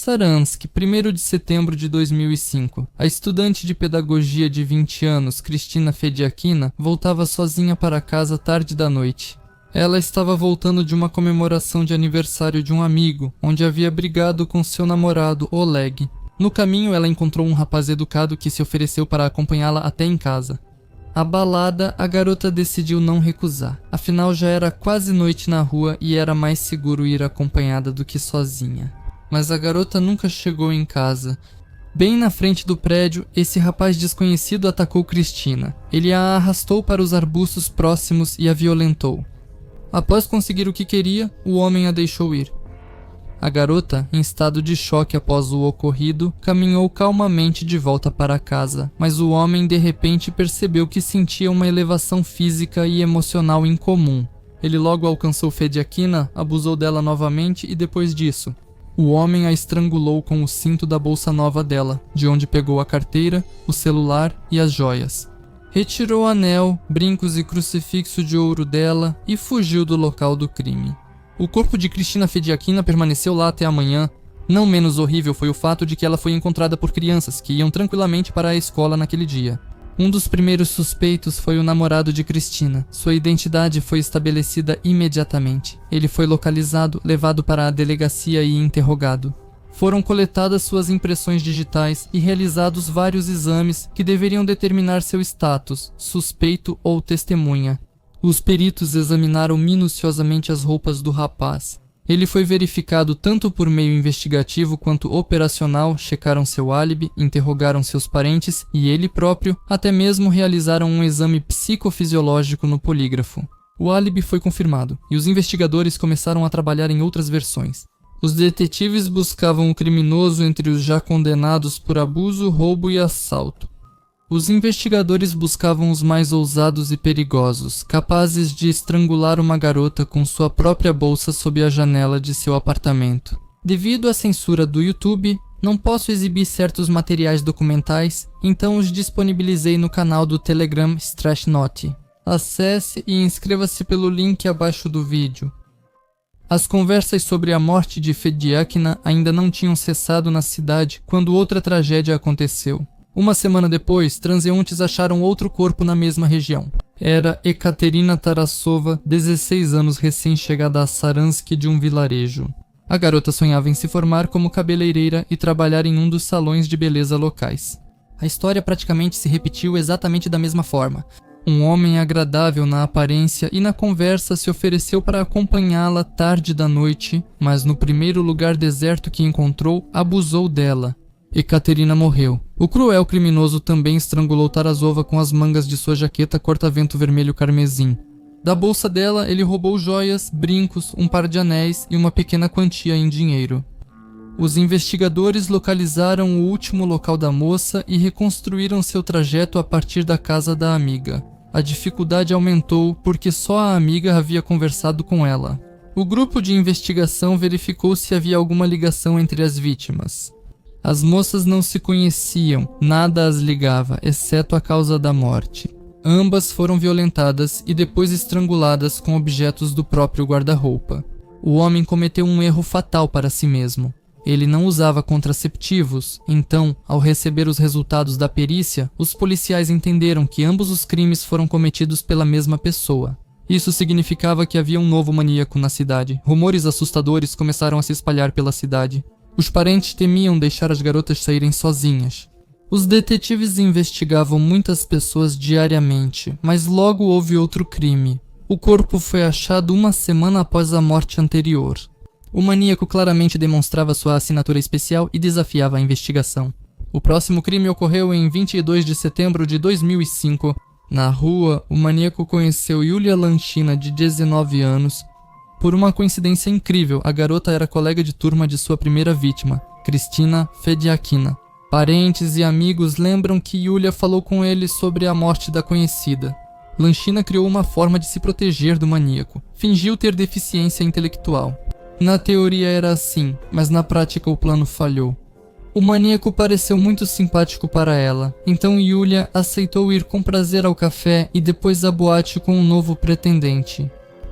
Saransk, 1º de setembro de 2005. A estudante de pedagogia de 20 anos, Kristina Fediakina, voltava sozinha para casa tarde da noite. Ela estava voltando de uma comemoração de aniversário de um amigo, onde havia brigado com seu namorado, Oleg. No caminho, ela encontrou um rapaz educado que se ofereceu para acompanhá-la até em casa. Abalada, a garota decidiu não recusar. Afinal, já era quase noite na rua e era mais seguro ir acompanhada do que sozinha. Mas a garota nunca chegou em casa. Bem na frente do prédio, esse rapaz desconhecido atacou Kristina. Ele a arrastou para os arbustos próximos e a violentou. Após conseguir o que queria, o homem a deixou ir. A garota, em estado de choque após o ocorrido, caminhou calmamente de volta para casa, mas o homem de repente percebeu que sentia uma elevação física e emocional incomum. Ele logo alcançou Fediakina, abusou dela novamente e depois disso, o homem a estrangulou com o cinto da bolsa nova dela, de onde pegou a carteira, o celular e as joias. Retirou anel, brincos e crucifixo de ouro dela e fugiu do local do crime. O corpo de Kristina Fediakina permaneceu lá até amanhã. Não menos horrível foi o fato de que ela foi encontrada por crianças que iam tranquilamente para a escola naquele dia. Um dos primeiros suspeitos foi o namorado de Kristina. Sua identidade foi estabelecida imediatamente. Ele foi localizado, levado para a delegacia e interrogado. Foram coletadas suas impressões digitais e realizados vários exames que deveriam determinar seu status, suspeito ou testemunha. Os peritos examinaram minuciosamente as roupas do rapaz. Ele foi verificado tanto por meio investigativo quanto operacional, checaram seu álibi, interrogaram seus parentes e ele próprio, até mesmo realizaram um exame psicofisiológico no polígrafo. O álibi foi confirmado e os investigadores começaram a trabalhar em outras versões. Os detetives buscavam o criminoso entre os já condenados por abuso, roubo e assalto. Os investigadores buscavam os mais ousados e perigosos, capazes de estrangular uma garota com sua própria bolsa sob a janela de seu apartamento. Devido à censura do YouTube, não posso exibir certos materiais documentais, então os disponibilizei no canal do Telegram Strashnote. Acesse e inscreva-se pelo link abaixo do vídeo. As conversas sobre a morte de Fediakina ainda não tinham cessado na cidade quando outra tragédia aconteceu. Uma semana depois, transeuntes acharam outro corpo na mesma região. Era Ekaterina Tarasova, 16 anos recém-chegada a Saransk de um vilarejo. A garota sonhava em se formar como cabeleireira e trabalhar em um dos salões de beleza locais. A história praticamente se repetiu exatamente da mesma forma. Um homem agradável na aparência e na conversa se ofereceu para acompanhá-la tarde da noite, mas no primeiro lugar deserto que encontrou, abusou dela. Ekaterina morreu. O cruel criminoso também estrangulou Tarasova com as mangas de sua jaqueta corta-vento vermelho carmesim. Da bolsa dela, ele roubou joias, brincos, um par de anéis e uma pequena quantia em dinheiro. Os investigadores localizaram o último local da moça e reconstruíram seu trajeto a partir da casa da amiga. A dificuldade aumentou porque só a amiga havia conversado com ela. O grupo de investigação verificou se havia alguma ligação entre as vítimas. As moças não se conheciam, nada as ligava, exceto a causa da morte. Ambas foram violentadas e depois estranguladas com objetos do próprio guarda-roupa. O homem cometeu um erro fatal para si mesmo. Ele não usava contraceptivos, então, ao receber os resultados da perícia, os policiais entenderam que ambos os crimes foram cometidos pela mesma pessoa. Isso significava que havia um novo maníaco na cidade. Rumores assustadores começaram a se espalhar pela cidade. Os parentes temiam deixar as garotas saírem sozinhas. Os detetives investigavam muitas pessoas diariamente, mas logo houve outro crime. O corpo foi achado uma semana após a morte anterior. O maníaco claramente demonstrava sua assinatura especial e desafiava a investigação. O próximo crime ocorreu em 22 de setembro de 2005. Na rua, o maníaco conheceu Yulia Lanchina, de 19 anos. Por uma coincidência incrível, a garota era colega de turma de sua primeira vítima, Kristina Fediakina. Parentes e amigos lembram que Yulia falou com ele sobre a morte da conhecida. Lanchina criou uma forma de se proteger do maníaco. Fingiu ter deficiência intelectual. Na teoria era assim, mas na prática o plano falhou. O maníaco pareceu muito simpático para ela, então Yulia aceitou ir com prazer ao café e depois à boate com um novo pretendente.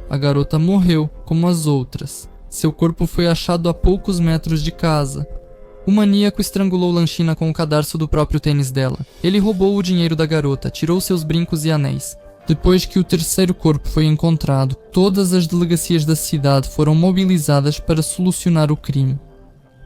A garota morreu, como as outras. Seu corpo foi achado a poucos metros de casa. O maníaco estrangulou Lanchina com o cadarço do próprio tênis dela. Ele roubou o dinheiro da garota, tirou seus brincos e anéis. Depois que o terceiro corpo foi encontrado, todas as delegacias da cidade foram mobilizadas para solucionar o crime.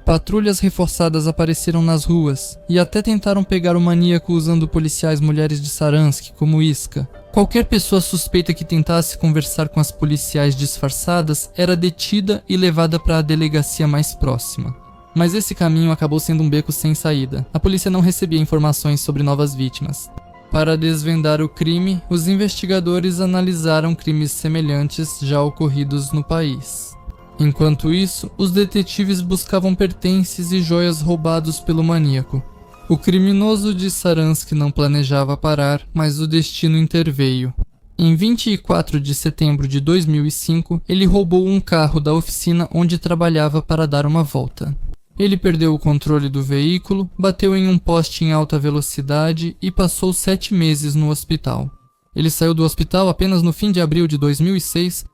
Patrulhas reforçadas apareceram nas ruas e até tentaram pegar o maníaco usando policiais mulheres de Saransk como isca. Qualquer pessoa suspeita que tentasse conversar com as policiais disfarçadas era detida e levada para a delegacia mais próxima. Mas esse caminho acabou sendo um beco sem saída. A polícia não recebia informações sobre novas vítimas. Para desvendar o crime, os investigadores analisaram crimes semelhantes já ocorridos no país. Enquanto isso, os detetives buscavam pertences e joias roubados pelo maníaco. O criminoso de Saransk não planejava parar, mas o destino interveio. Em 24 de setembro de 2005, ele roubou um carro da oficina onde trabalhava para dar uma volta. Ele perdeu o controle do veículo, bateu em um poste em alta velocidade e passou 7 meses no hospital. Ele saiu do hospital apenas no fim de abril de 2006.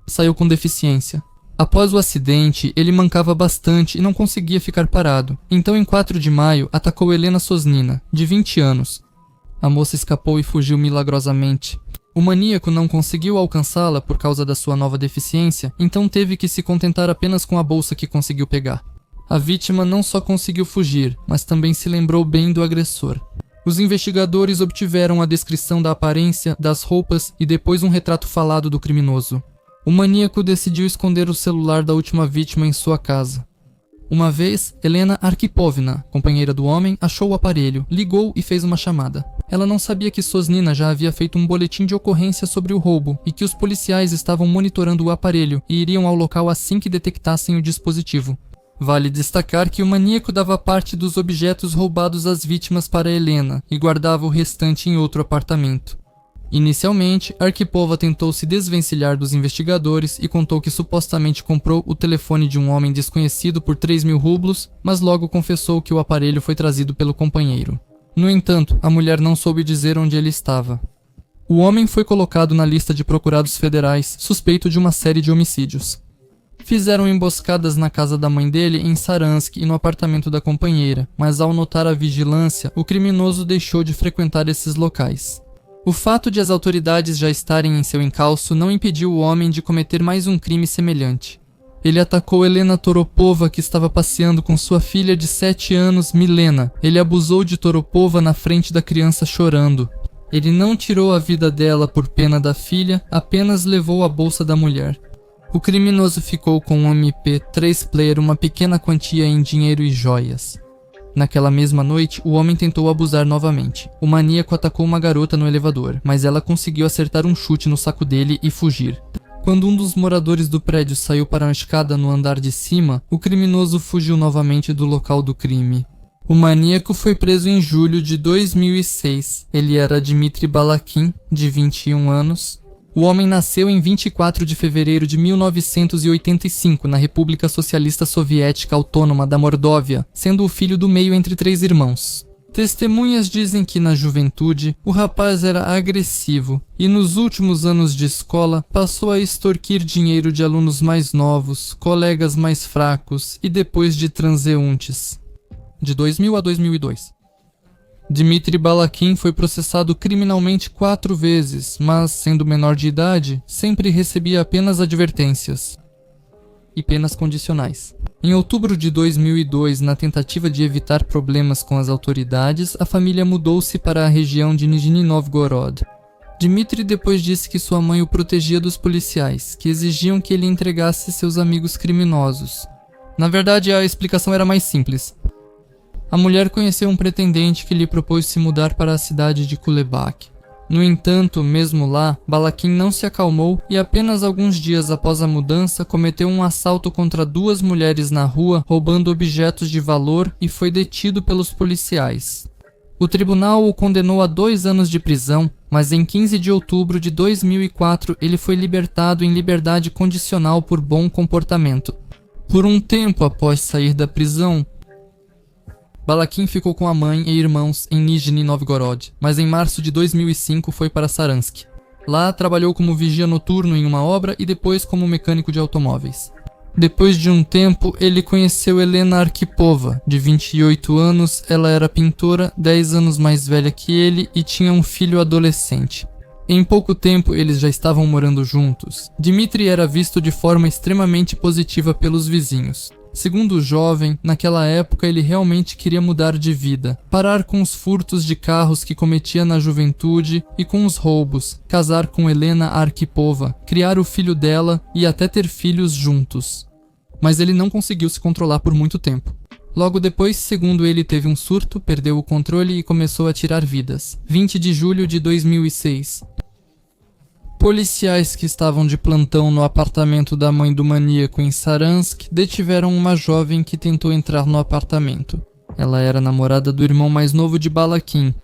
Saiu com deficiência. Após o acidente, ele mancava bastante e não conseguia ficar parado. Então, em 4 de maio, atacou Helena Sosnina, de 20 anos. A moça escapou e fugiu milagrosamente. O maníaco não conseguiu alcançá-la por causa da sua nova deficiência, então teve que se contentar apenas com a bolsa que conseguiu pegar. A vítima não só conseguiu fugir, mas também se lembrou bem do agressor. Os investigadores obtiveram a descrição da aparência, das roupas e depois um retrato falado do criminoso. O maníaco decidiu esconder o celular da última vítima em sua casa. Uma vez, Helena Arkipovna, companheira do homem, achou o aparelho, ligou e fez uma chamada. Ela não sabia que Sosnina já havia feito um boletim de ocorrência sobre o roubo e que os policiais estavam monitorando o aparelho e iriam ao local assim que detectassem o dispositivo. Vale destacar que o maníaco dava parte dos objetos roubados às vítimas para Helena e guardava o restante em outro apartamento. Inicialmente, Arkhipova tentou se desvencilhar dos investigadores e contou que supostamente comprou o telefone de um homem desconhecido por 3.000 rublos, mas logo confessou que o aparelho foi trazido pelo companheiro. No entanto, a mulher não soube dizer onde ele estava. O homem foi colocado na lista de procurados federais, suspeito de uma série de homicídios. Fizeram emboscadas na casa da mãe dele em Saransk e no apartamento da companheira, mas ao notar a vigilância, o criminoso deixou de frequentar esses locais. O fato de as autoridades já estarem em seu encalço não impediu o homem de cometer mais um crime semelhante. Ele atacou Helena Toropova, que estava passeando com sua filha de 7 anos, Milena. Ele abusou de Toropova na frente da criança chorando. Ele não tirou a vida dela por pena da filha, apenas levou a bolsa da mulher. O criminoso ficou com um MP3 player uma pequena quantia em dinheiro e joias. Naquela mesma noite, o homem tentou abusar novamente. O maníaco atacou uma garota no elevador, mas ela conseguiu acertar um chute no saco dele e fugir. Quando um dos moradores do prédio saiu para uma escada no andar de cima, o criminoso fugiu novamente do local do crime. O maníaco foi preso em julho de 2006. Ele era Dmitry Balakin, de 21 anos. O homem nasceu em 24 de fevereiro de 1985 na República Socialista Soviética Autônoma da Mordóvia, sendo o filho do meio entre 3 irmãos. Testemunhas dizem que na juventude o rapaz era agressivo e nos últimos anos de escola passou a extorquir dinheiro de alunos mais novos, colegas mais fracos e depois de transeuntes. De 2000 a 2002. Dmitry Balakin foi processado criminalmente 4 vezes, mas, sendo menor de idade, sempre recebia apenas advertências e penas condicionais. Em outubro de 2002, na tentativa de evitar problemas com as autoridades, a família mudou-se para a região de Nizhny Novgorod. Dmitry depois disse que sua mãe o protegia dos policiais, que exigiam que ele entregasse seus amigos criminosos. Na verdade, a explicação era mais simples. A mulher conheceu um pretendente que lhe propôs se mudar para a cidade de Kulebak. No entanto, mesmo lá, Balakin não se acalmou e apenas alguns dias após a mudança cometeu um assalto contra 2 mulheres na rua, roubando objetos de valor e foi detido pelos policiais. O tribunal o condenou a 2 anos de prisão, mas em 15 de outubro de 2004 ele foi libertado em liberdade condicional por bom comportamento. Por um tempo após sair da prisão, Balakin ficou com a mãe e irmãos em Nizhny Novgorod, mas em março de 2005 foi para Saransk. Lá trabalhou como vigia noturno em uma obra e depois como mecânico de automóveis. Depois de um tempo, ele conheceu Helena Arkhipova, de 28 anos, ela era pintora, 10 anos mais velha que ele e tinha um filho adolescente. Em pouco tempo, eles já estavam morando juntos. Dmitri era visto de forma extremamente positiva pelos vizinhos. Segundo o jovem, naquela época ele realmente queria mudar de vida, parar com os furtos de carros que cometia na juventude e com os roubos, casar com Helena Arkhipova, criar o filho dela e até ter filhos juntos. Mas ele não conseguiu se controlar por muito tempo. Logo depois, segundo ele, teve um surto, perdeu o controle e começou a tirar vidas. 20 de julho de 2006. Policiais que estavam de plantão no apartamento da mãe do maníaco em Saransk detiveram uma jovem que tentou entrar no apartamento. Ela era namorada do irmão mais novo de Balakin.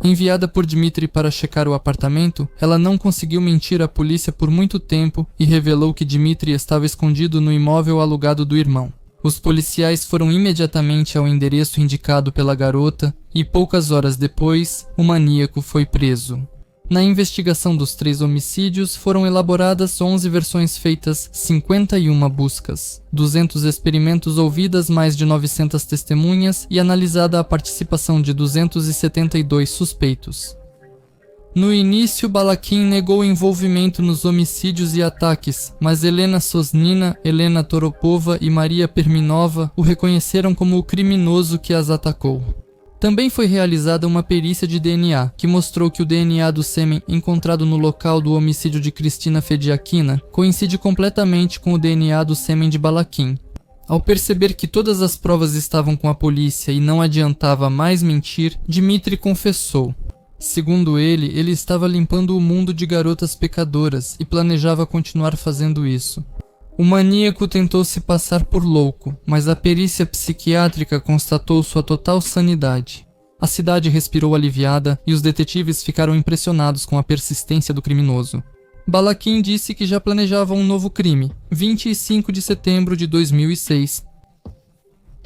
Enviada por Dmitri para checar o apartamento, ela não conseguiu mentir à polícia por muito tempo e revelou que Dmitri estava escondido no imóvel alugado do irmão. Os policiais foram imediatamente ao endereço indicado pela garota e poucas horas depois, o maníaco foi preso. Na investigação dos 3 homicídios, foram elaboradas 11 versões feitas 51 buscas, 200 experimentos ouvidas mais de 900 testemunhas e analisada a participação de 272 suspeitos. No início, Balakin negou envolvimento nos homicídios e ataques, mas Helena Sosnina, Helena Toropova e Maria Perminova o reconheceram como o criminoso que as atacou. Também foi realizada uma perícia de DNA, que mostrou que o DNA do sêmen encontrado no local do homicídio de Kristina Fediakina coincide completamente com o DNA do sêmen de Balakin. Ao perceber que todas as provas estavam com a polícia e não adiantava mais mentir, Dmitri confessou. Segundo ele estava limpando o mundo de garotas pecadoras e planejava continuar fazendo isso. O maníaco tentou se passar por louco, mas a perícia psiquiátrica constatou sua total sanidade. A cidade respirou aliviada e os detetives ficaram impressionados com a persistência do criminoso. Balakin disse que já planejava um novo crime, 25 de setembro de 2006.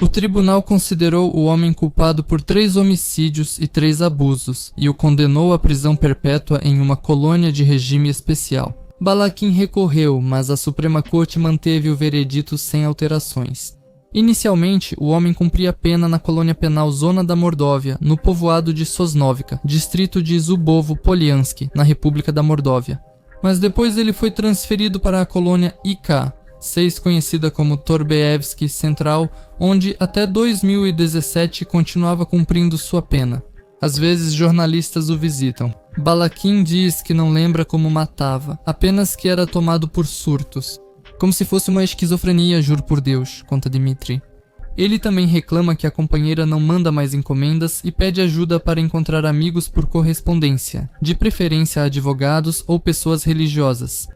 O tribunal considerou o homem culpado por 3 homicídios e 3 abusos e o condenou à prisão perpétua em uma colônia de regime especial. Balakin recorreu, mas a Suprema Corte manteve o veredito sem alterações. Inicialmente, o homem cumpria pena na colônia penal Zona da Mordóvia, no povoado de Sosnovica, distrito de Zubovo-Poliansky, na República da Mordóvia. Mas depois ele foi transferido para a colônia IK, 6 conhecida como Torbeevsky Central, onde até 2017 continuava cumprindo sua pena. Às vezes jornalistas o visitam. Balakin diz que não lembra como matava, apenas que era tomado por surtos. Como se fosse uma esquizofrenia, juro por Deus, conta Dmitri. Ele também reclama que a companheira não manda mais encomendas e pede ajuda para encontrar amigos por correspondência, de preferência advogados ou pessoas religiosas.